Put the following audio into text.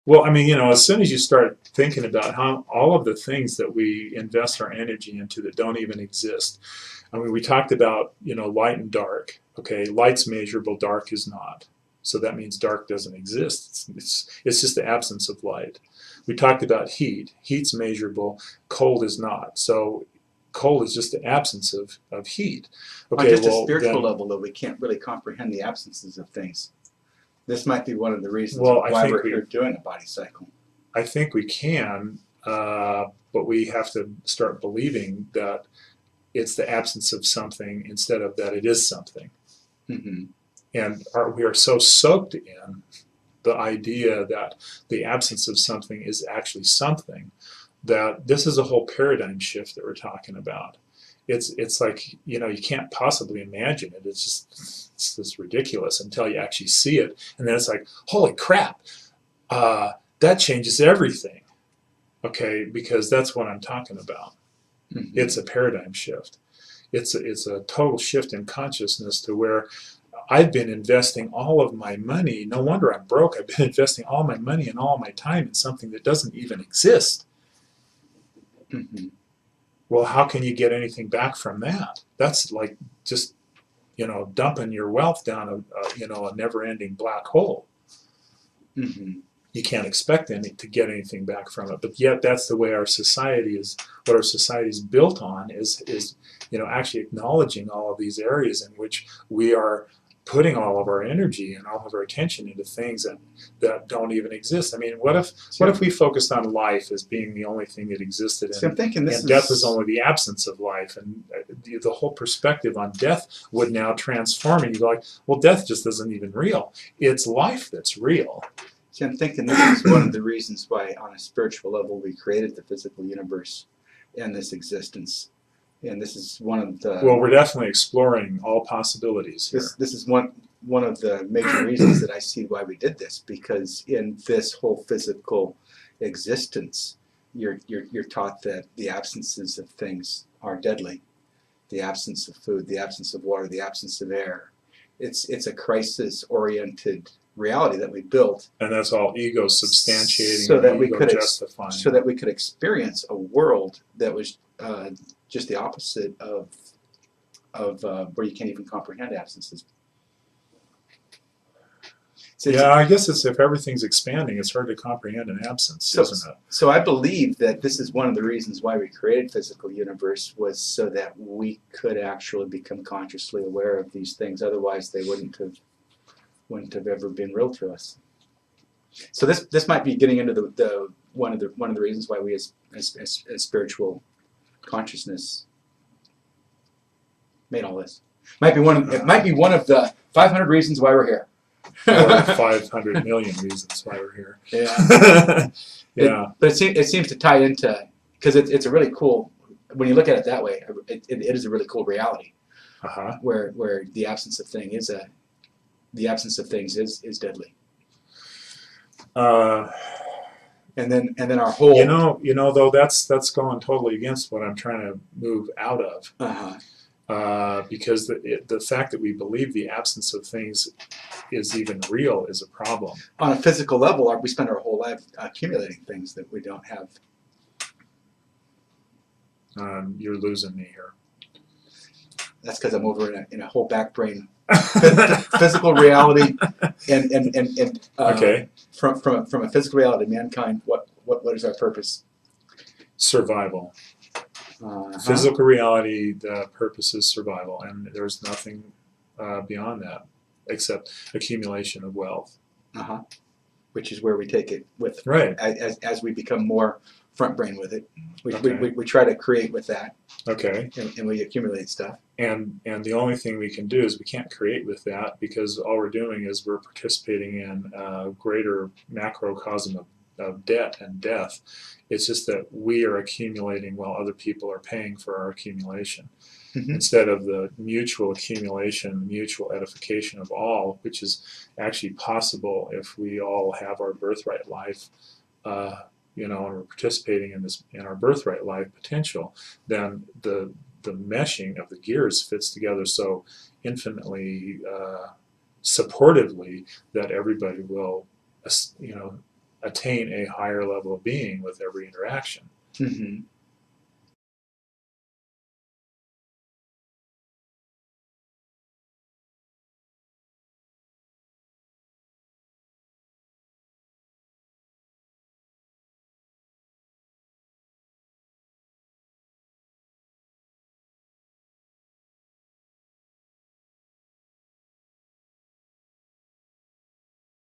Well, I mean, as soon as you start thinking about how all of the things that we invest our energy into that don't even exist. I mean, we talked about, light and dark. Okay, light's measurable, dark is not. So that means dark doesn't exist. It's just the absence of light. We talked about heat. Heat's measurable, cold is not. So cold is just the absence of heat. On Okay, just a well spiritual then, level, though, we can't really comprehend the absences of things. This might be one of the reasons well, why we're here doing a body cycle. I think we can, but we have to start believing that it's the absence of something instead of that it is something. Mm-hmm. And we are so soaked in the idea that the absence of something is actually something that this is a whole paradigm shift that we're talking about. It's like, you can't possibly imagine it. It's just ridiculous until you actually see it, and then it's like, holy crap, that changes everything. Okay, because that's what I'm talking about. Mm-hmm. It's a paradigm shift. It's a total shift in consciousness to where I've been investing all of my money. No wonder I'm broke. I've been investing all my money and all my time in something that doesn't even exist. Mm-hmm. Well, how can you get anything back from that? That's like just, dumping your wealth down a never-ending black hole. Mm-hmm. You can't expect to get anything back from it. But yet that's the way our society is. What our society is built on is actually acknowledging all of these areas in which we are putting all of our energy and all of our attention into things that don't even exist. I mean, what if we focused on life as being the only thing that existed, I'm thinking and death is only the absence of life, and the whole perspective on death would now transform, and you go like, well, death just isn't even real. It's life that's real. See, I'm thinking this is one of the reasons why, on a spiritual level, we created the physical universe and this existence. And this is one of the... Well, we're definitely exploring all possibilities here. This is one of the major reasons that I see why we did this, because in this whole physical existence, you're taught that the absences of things are deadly. The absence of food, the absence of water, the absence of air. It's a crisis-oriented reality that we built, and that's all ego substantiating, so that ego justifying, so that we could experience a world that was just the opposite of where you can't even comprehend absences. Yeah, I guess it's, if everything's expanding, it's hard to comprehend an absence, isn't it? So I believe that this is one of the reasons why we created physical universe, was so that we could actually become consciously aware of these things. Otherwise, they wouldn't have ever been real to us. So this might be getting into the one of the reasons why we as spiritual consciousness made all this. It might be one of the 500 reasons why we're here. Or 500 million reasons why we're here. Yeah. Yeah. But it seems to tie into, because it's a really cool, when you look at it that way, it is a really cool reality. Uh-huh. Where the absence of thing is deadly. And then our whole... though that's going totally against what I'm trying to move out of. Uh-huh. Because the fact that we believe the absence of things is even real is a problem. On a physical level, we spend our whole life accumulating things that we don't have. You're losing me here. That's because I'm over in a whole back brain physical reality, and okay. From a physical reality, mankind, what is our purpose? Survival. Uh-huh. Physical reality, the purpose is survival, and there's nothing beyond that except accumulation of wealth. Uh-huh. Which is where we take it with, right. As we become more front brain with it. We try to create with that. Okay. And we accumulate stuff. And the only thing we can do is we can't create with that, because all we're doing is we're participating in a greater macrocosm of debt and death. It's just that we are accumulating while other people are paying for our accumulation. Mm-hmm. Instead of the mutual accumulation, mutual edification of all, which is actually possible if we all have our birthright life, and we're participating in our birthright life potential, then the meshing of the gears fits together so infinitely supportively that everybody will, attain a higher level of being with every interaction. Mhm.